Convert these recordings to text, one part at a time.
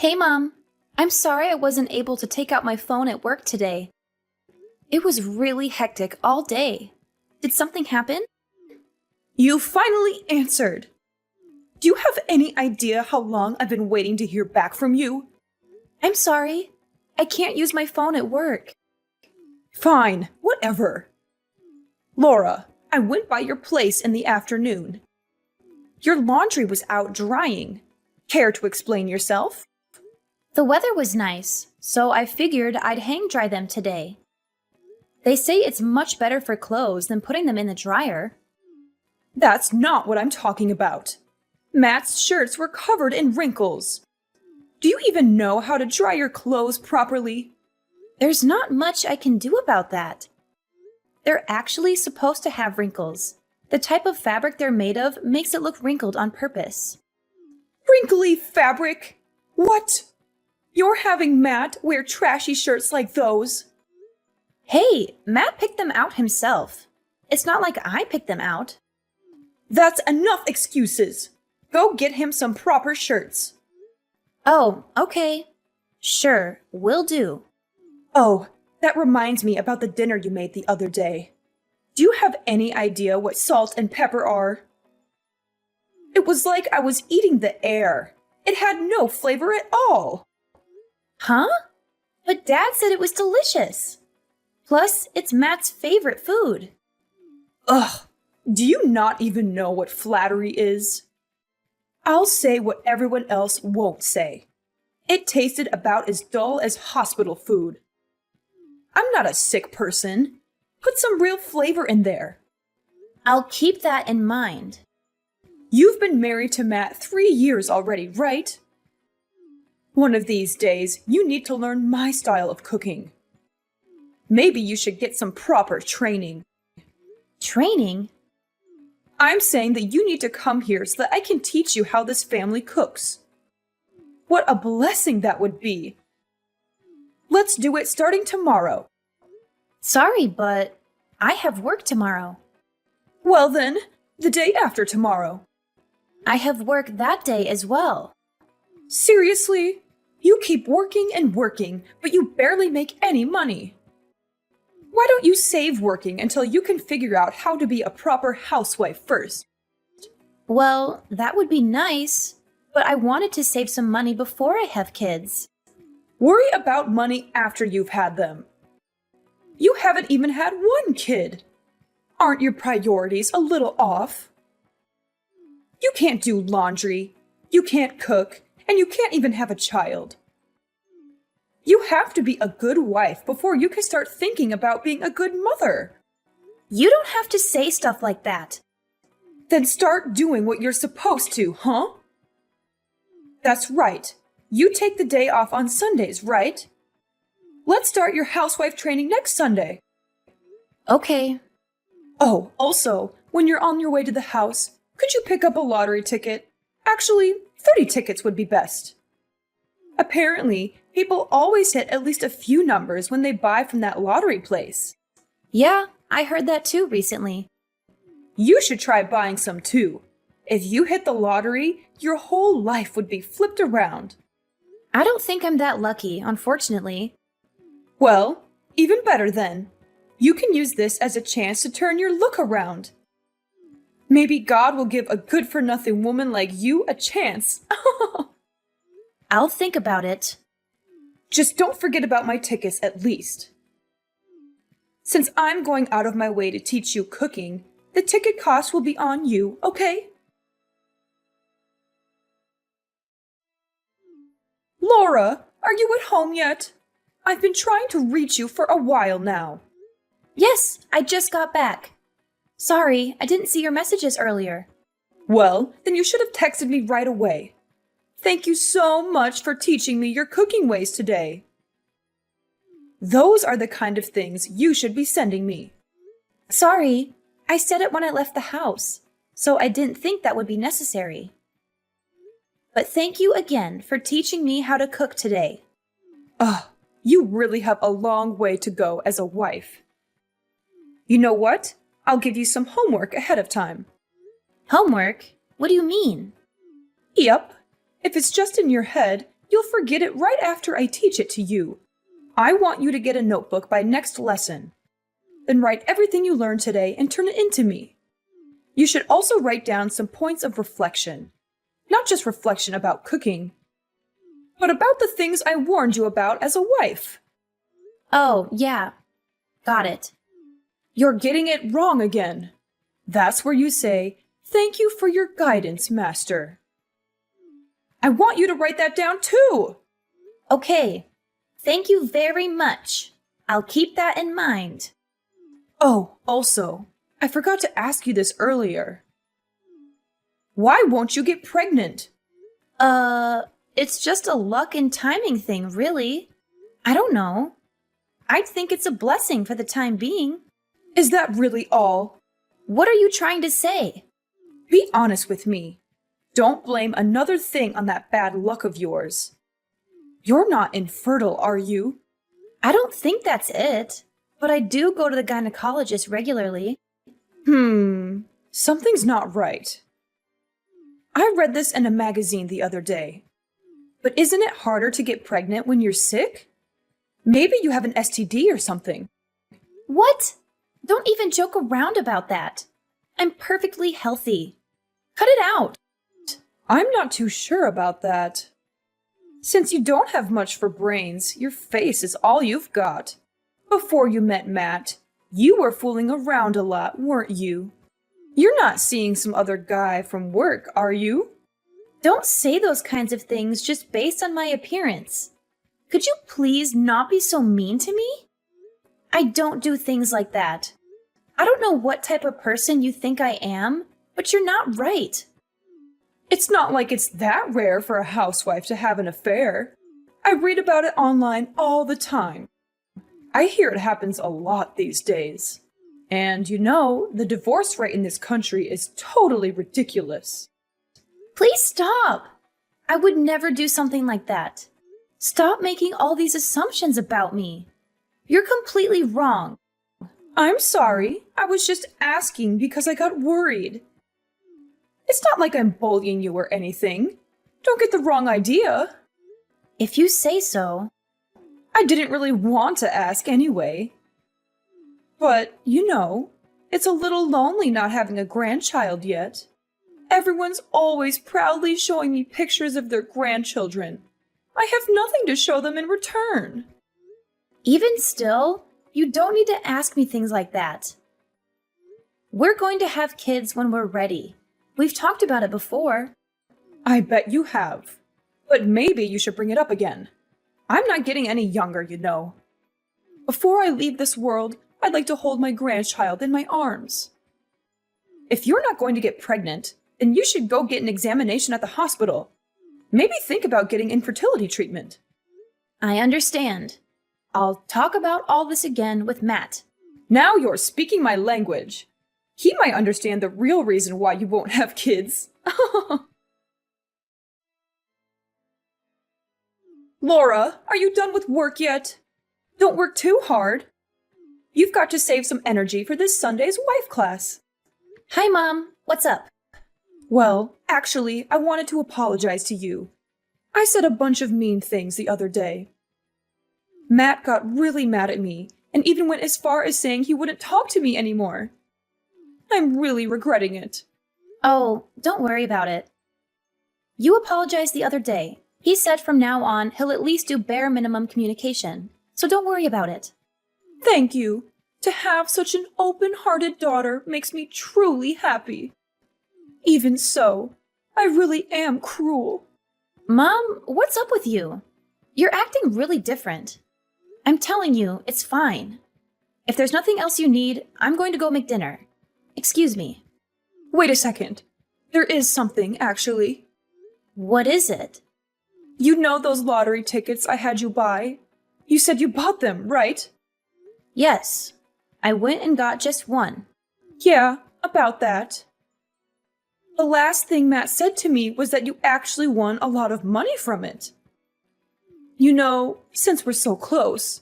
Hey, Mom. I'm sorry I wasn't able to take out my phone at work today. It was really hectic all day. Did something happen? You finally answered. Do you have any idea how long I've been waiting to hear back from you? I'm sorry. I can't use my phone at work. Fine, whatever. Laura, I went by your place in the afternoon. Your laundry was out drying. Care to explain yourself? The weather was nice, so I figured I'd hang dry them today. They say it's much better for clothes than putting them in the dryer. That's not what I'm talking about. Matt's shirts were covered in wrinkles. Do you even know how to dry your clothes properly? There's not much I can do about that. They're actually supposed to have wrinkles. The type of fabric they're made of makes it look wrinkled on purpose. Wrinkly fabric? What? You're having Matt wear trashy shirts like those? Hey, Matt picked them out himself. It's not like I picked them out. That's enough excuses. Go get him some proper shirts. Oh, okay. Sure, will do. Oh, that reminds me about the dinner you made the other day. Do you have any idea what salt and pepper are? It was like I was eating the air. It had no flavor at all. Huh? But Dad said it was delicious. Plus, it's Matt's favorite food. Ugh, do you not even know what flattery is? I'll say what everyone else won't say. It tasted about as dull as hospital food. I'm not a sick person. Put some real flavor in there. I'll keep that in mind. You've been married to Matt 3 years already, right? One of these days, you need to learn my style of cooking. Maybe you should get some proper training. Training? I'm saying that you need to come here so that I can teach you how this family cooks. What a blessing that would be. Let's do it starting tomorrow. Sorry, but I have work tomorrow. Well then, the day after tomorrow. I have work that day as well. Seriously? You keep working and working, but you barely make any money. Why don't you save working until you can figure out how to be a proper housewife first? Well, that would be nice, but I wanted to save some money before I have kids. Worry about money after you've had them. You haven't even had one kid. Aren't your priorities a little off? You can't do laundry, you can't cook, and you can't even have a child. You have to be a good wife before you can start thinking about being a good mother. You don't have to say stuff like that. Then start doing what you're supposed to, huh? That's right. You take the day off on Sundays, right? Let's start your housewife training next Sunday. Okay. Oh, also, when you're on your way to the house, could you pick up a lottery ticket? Actually, 30 tickets would be best. Apparently, people always hit at least a few numbers when they buy from that lottery place. Yeah, I heard that too recently. You should try buying some too. If you hit the lottery, your whole life would be flipped around. I don't think I'm that lucky, unfortunately. Well, even better then. You can use this as a chance to turn your look around. Maybe God will give a good-for-nothing woman like you a chance. I'll think about it. Just don't forget about my tickets at least. Since I'm going out of my way to teach you cooking, the ticket cost will be on you, okay? Laura, are you at home yet? I've been trying to reach you for a while now. Yes, I just got back. Sorry, I didn't see your messages earlier. Well, then you should have texted me right away. Thank you so much for teaching me your cooking ways today. Those are the kind of things you should be sending me. Sorry, I said it when I left the house, so I didn't think that would be necessary. But thank you again for teaching me how to cook today. Ugh, you really have a long way to go as a wife. You know what? I'll give you some homework ahead of time. Homework? What do you mean? Yep. If it's just in your head, you'll forget it right after I teach it to you. I want you to get a notebook by next lesson. Then write everything you learned today and turn it into me. You should also write down some points of reflection. Not just reflection about cooking, but about the things I warned you about as a wife. Oh, yeah. Got it. You're getting it wrong again. That's where you say, "Thank you for your guidance, Master." I want you to write that down too. Okay. Thank you very much. I'll keep that in mind. Oh, also, I forgot to ask you this earlier. Why won't you get pregnant? It's just a luck and timing thing, really. I don't know. I'd think it's a blessing for the time being. Is that really all? What are you trying to say? Be honest with me. Don't blame another thing on that bad luck of yours. You're not infertile, are you? I don't think that's it, but I do go to the gynecologist regularly. Something's not right. I read this in a magazine the other day. But isn't it harder to get pregnant when you're sick? Maybe you have an STD or something. What? Don't even joke around about that. I'm perfectly healthy. Cut it out. I'm not too sure about that. Since you don't have much for brains, your face is all you've got. Before you met Matt, you were fooling around a lot, weren't you? You're not seeing some other guy from work, are you? Don't say those kinds of things just based on my appearance. Could you please not be so mean to me? I don't do things like that. I don't know what type of person you think I am, but you're not right. It's not like it's that rare for a housewife to have an affair. I read about it online all the time. I hear it happens a lot these days. And you know, the divorce rate in this country is totally ridiculous. Please stop. I would never do something like that. Stop making all these assumptions about me. You're completely wrong. I'm sorry. I was just asking because I got worried. It's not like I'm bullying you or anything. Don't get the wrong idea. If you say so. I didn't really want to ask anyway. But, you know, it's a little lonely not having a grandchild yet. Everyone's always proudly showing me pictures of their grandchildren. I have nothing to show them in return. Even still, you don't need to ask me things like that. We're going to have kids when we're ready. We've talked about it before. I bet you have. But maybe you should bring it up again. I'm not getting any younger, you know. Before I leave this world, I'd like to hold my grandchild in my arms. If you're not going to get pregnant, then you should go get an examination at the hospital. Maybe think about getting infertility treatment. I understand. I'll talk about all this again with Matt. Now you're speaking my language. He might understand the real reason why you won't have kids. Laura, are you done with work yet? Don't work too hard. You've got to save some energy for this Sunday's wife class. Hi, Mom. What's up? Well, actually, I wanted to apologize to you. I said a bunch of mean things the other day. Matt got really mad at me and even went as far as saying he wouldn't talk to me anymore. I'm really regretting it. Oh, don't worry about it. You apologized the other day. He said from now on he'll at least do bare minimum communication, so don't worry about it. Thank you. To have such an open-hearted daughter makes me truly happy. Even so, I really am cruel. Mom, what's up with you? You're acting really different. I'm telling you, it's fine. If there's nothing else you need, I'm going to go make dinner. Excuse me. Wait a second. There is something, actually. What is it? You know those lottery tickets I had you buy? You said you bought them, right? Yes. I went and got just one. Yeah, about that. The last thing Matt said to me was that you actually won a lot of money from it. You know, since we're so close,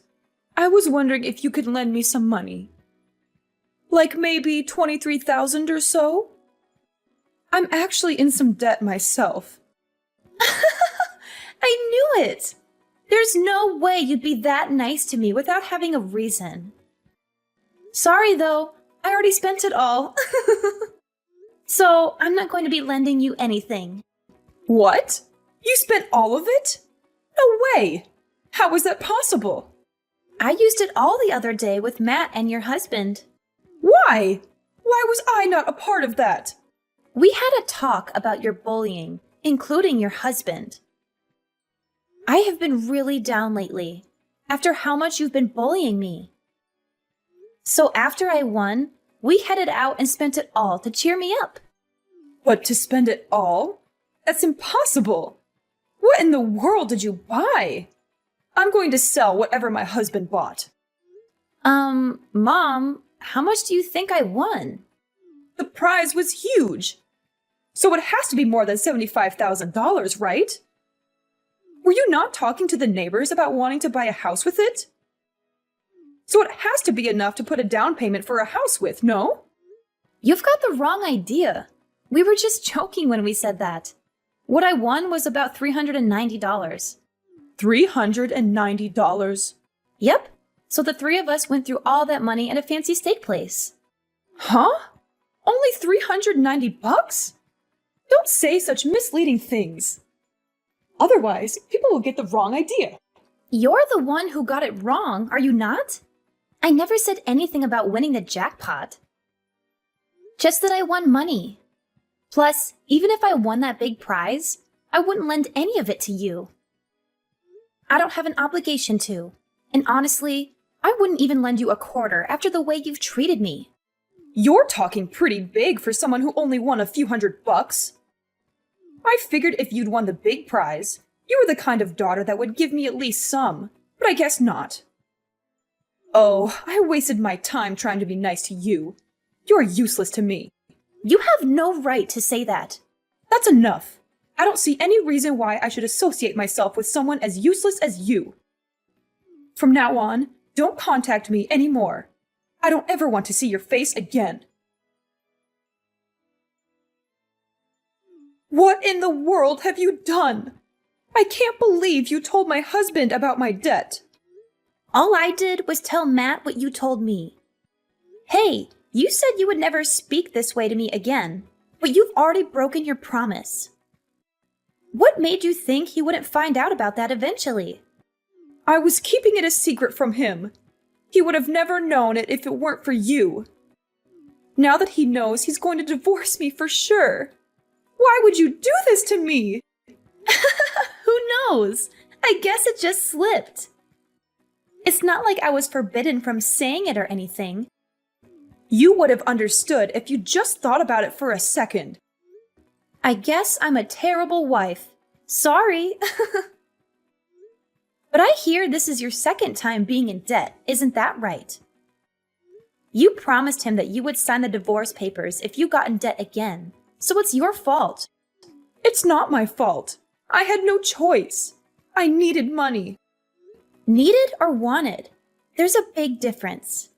I was wondering if you could lend me some money. Like maybe 23,000 or so? I'm actually in some debt myself. I knew it! There's no way you'd be that nice to me without having a reason. Sorry though, I already spent it all. So I'm not going to be lending you anything. What? You spent all of it? No way! How was that possible? I used it all the other day with Matt and your husband. Why? Why was I not a part of that? We had a talk about your bullying, including your husband. I have been really down lately, after how much you've been bullying me. So after I won, we headed out and spent it all to cheer me up. But to spend it all? That's impossible! What in the world did you buy? I'm going to sell whatever my husband bought. Mom, how much do you think I won? The prize was huge. So it has to be more than $75,000, right? Were you not talking to the neighbors about wanting to buy a house with it? So it has to be enough to put a down payment for a house with, no? You've got the wrong idea. We were just joking when we said that. What I won was about $390. $390? Yep. So the three of us went through all that money at a fancy steak place. Huh? Only $390? Don't say such misleading things. Otherwise, people will get the wrong idea. You're the one who got it wrong, are you not? I never said anything about winning the jackpot. Just that I won money. Plus, even if I won that big prize, I wouldn't lend any of it to you. I don't have an obligation to. And honestly, I wouldn't even lend you a quarter after the way you've treated me. You're talking pretty big for someone who only won a few $100. I figured if you'd won the big prize, you were the kind of daughter that would give me at least some, but I guess not. Oh, I wasted my time trying to be nice to you. You're useless to me. You have no right to say that. That's enough. I don't see any reason why I should associate myself with someone as useless as you. From now on, don't contact me anymore. I don't ever want to see your face again. What in the world have you done? I can't believe you told my husband about my debt. All I did was tell Matt what you told me. Hey, you said you would never speak this way to me again, but you've already broken your promise. What made you think he wouldn't find out about that eventually? I was keeping it a secret from him. He would have never known it if it weren't for you. Now that he knows, he's going to divorce me for sure. Why would you do this to me? Who knows? I guess it just slipped. It's not like I was forbidden from saying it or anything. You would have understood if you just thought about it for a second. I guess I'm a terrible wife. Sorry. But I hear this is your second time being in debt, isn't that right? You promised him that you would sign the divorce papers if you got in debt again, so it's your fault. It's not my fault. I had no choice. I needed money. Needed or wanted? There's a big difference.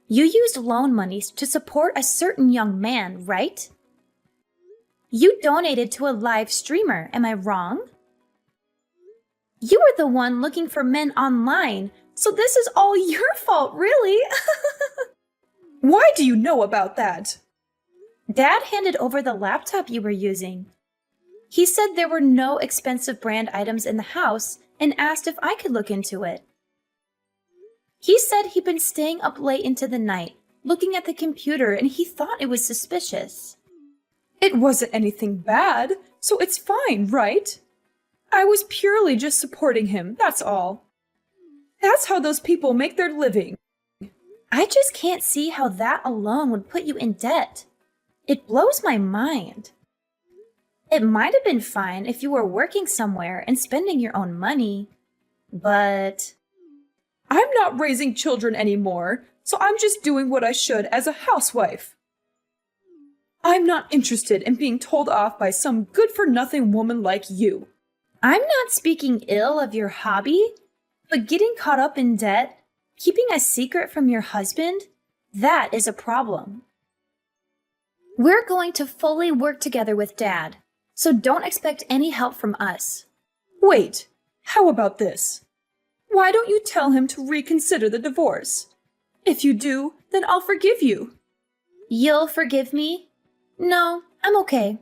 You used loan monies to support a certain young man, right? You donated to a live streamer, am I wrong? You were the one looking for men online, so this is all your fault, really. Why do you know about that? Dad handed over the laptop you were using. He said there were no expensive brand items in the house and asked if I could look into it. He said he'd been staying up late into the night, looking at the computer, and he thought it was suspicious. It wasn't anything bad, so it's fine, right? I was purely just supporting him, that's all. That's how those people make their living. I just can't see how that alone would put you in debt. It blows my mind. It might have been fine if you were working somewhere and spending your own money, but... I'm not raising children anymore, so I'm just doing what I should as a housewife. I'm not interested in being told off by some good-for-nothing woman like you. I'm not speaking ill of your hobby, but getting caught up in debt, keeping a secret from your husband, that is a problem. We're going to fully work together with Dad, so don't expect any help from us. Wait, How about this? Why don't you tell him to reconsider the divorce? If you do, then I'll forgive you. You'll forgive me? No, I'm okay.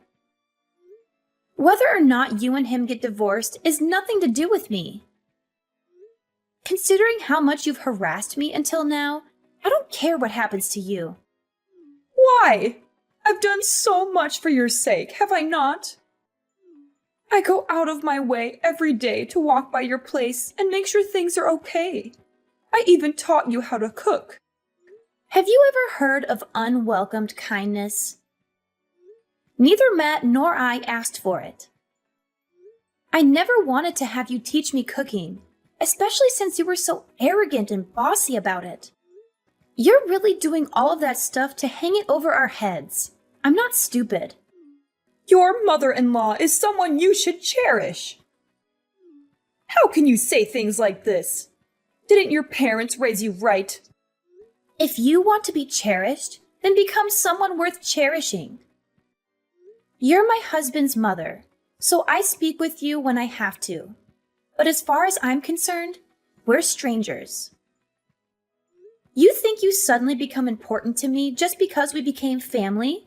Whether or not you and him get divorced is nothing to do with me. Considering how much you've harassed me until now, I don't care what happens to you. Why? I've done so much for your sake, have I not? I go out of my way every day to walk by your place and make sure things are okay. I even taught you how to cook. Have you ever heard of unwelcomed kindness? Neither Matt nor I asked for it. I never wanted to have you teach me cooking, especially since you were so arrogant and bossy about it. You're really doing all of that stuff to hang it over our heads. I'm not stupid. Your mother-in-law is someone you should cherish. How can you say things like this? Didn't your parents raise you right? If you want to be cherished, then become someone worth cherishing. You're my husband's mother, so I speak with you when I have to. But as far as I'm concerned, we're strangers. You think you suddenly become important to me just because we became family?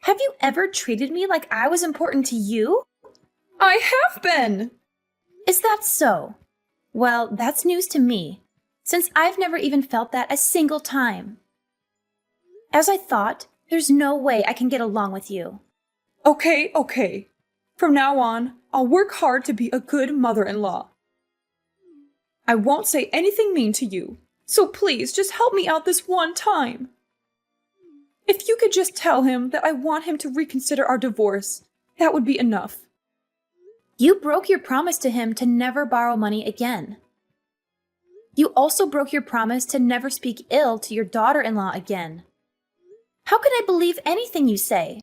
Have you ever treated me like I was important to you? I have been! Is that so? Well, that's news to me, since I've never even felt that a single time. As I thought, there's no way I can get along with you. Okay. From now on, I'll work hard to be a good mother-in-law. I won't say anything mean to you, so please just help me out this one time. If you could just tell him that I want him to reconsider our divorce, that would be enough. You broke your promise to him to never borrow money again. You also broke your promise to never speak ill to your daughter-in-law again. How can I believe anything you say?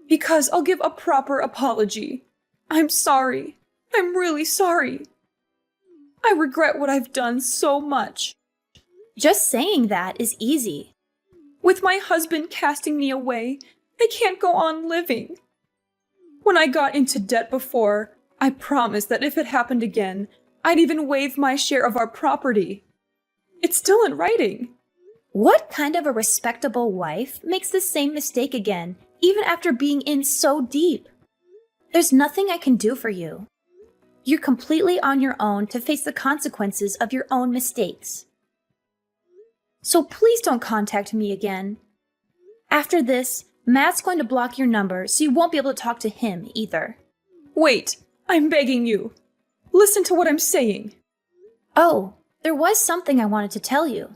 Because I'll give a proper apology. I'm sorry. I'm really sorry. I regret what I've done so much. Just saying that is easy. With my husband casting me away, I can't go on living. When I got into debt before, I promised that if it happened again, I'd even waive my share of our property. It's still in writing. What kind of a respectable wife makes the same mistake again, even after being in so deep? There's nothing I can do for you. You're completely on your own to face the consequences of your own mistakes. So please don't contact me again. After this, Matt's going to block your number so you won't be able to talk to him either. Wait, I'm begging you. Listen to what I'm saying. Oh, there was something I wanted to tell you.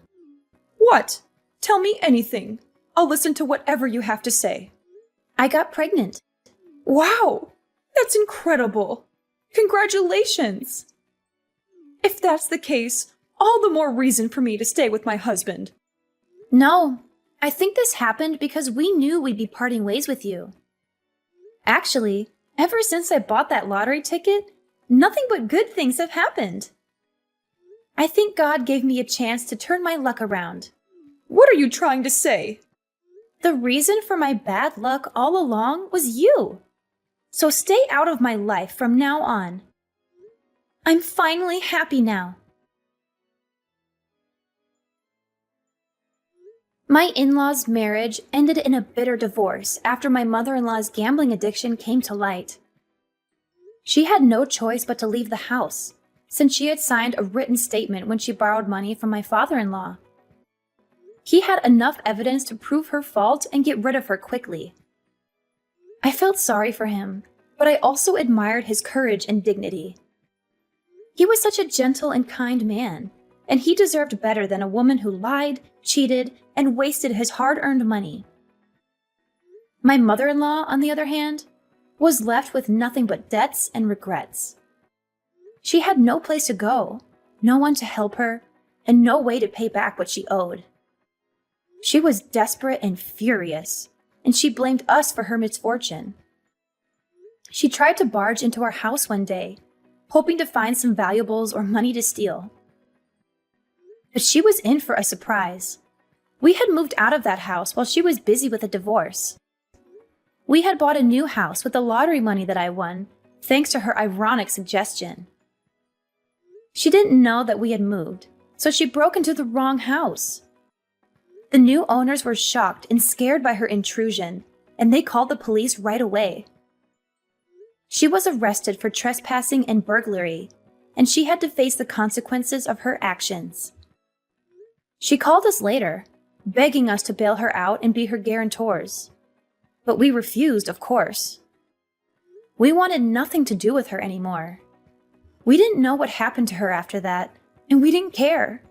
What? Tell me anything. I'll listen to whatever you have to say. I got pregnant. Wow, that's incredible. Congratulations. If that's the case, all the more reason for me to stay with my husband. No, I think this happened because we knew we'd be parting ways with you. Actually, ever since I bought that lottery ticket, nothing but good things have happened. I think God gave me a chance to turn my luck around. What are you trying to say? The reason for my bad luck all along was you. So stay out of my life from now on. I'm finally happy now. My in-laws' marriage ended in a bitter divorce after my mother-in-law's gambling addiction came to light. She had no choice but to leave the house, since she had signed a written statement when she borrowed money from my father-in-law. He had enough evidence to prove her fault and get rid of her quickly. I felt sorry for him, but I also admired his courage and dignity. He was such a gentle and kind man, and he deserved better than a woman who lied, cheated, and wasted his hard-earned money. My mother-in-law, on the other hand, was left with nothing but debts and regrets. She had no place to go, no one to help her, and no way to pay back what she owed. She was desperate and furious, and she blamed us for her misfortune. She tried to barge into our house one day, hoping to find some valuables or money to steal. But she was in for a surprise. We had moved out of that house while she was busy with a divorce. We had bought a new house with the lottery money that I won, thanks to her ironic suggestion. She didn't know that we had moved, so she broke into the wrong house. The new owners were shocked and scared by her intrusion, and they called the police right away. She was arrested for trespassing and burglary, and she had to face the consequences of her actions. She called us later, begging us to bail her out and be her guarantors. But we refused, of course. We wanted nothing to do with her anymore. We didn't know what happened to her after that, and we didn't care.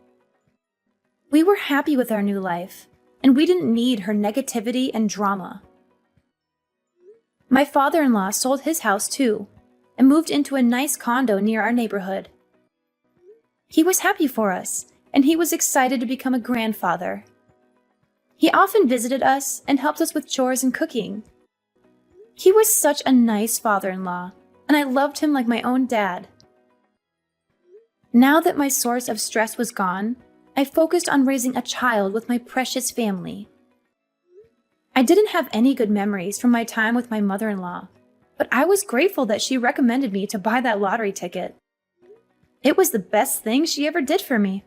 We were happy with our new life, and we didn't need her negativity and drama. My father-in-law sold his house too, and moved into a nice condo near our neighborhood. He was happy for us, and he was excited to become a grandfather. He often visited us and helped us with chores and cooking. He was such a nice father-in-law, and I loved him like my own dad. Now that my source of stress was gone, I focused on raising a child with my precious family. I didn't have any good memories from my time with my mother-in-law, but I was grateful that she recommended me to buy that lottery ticket. It was the best thing she ever did for me.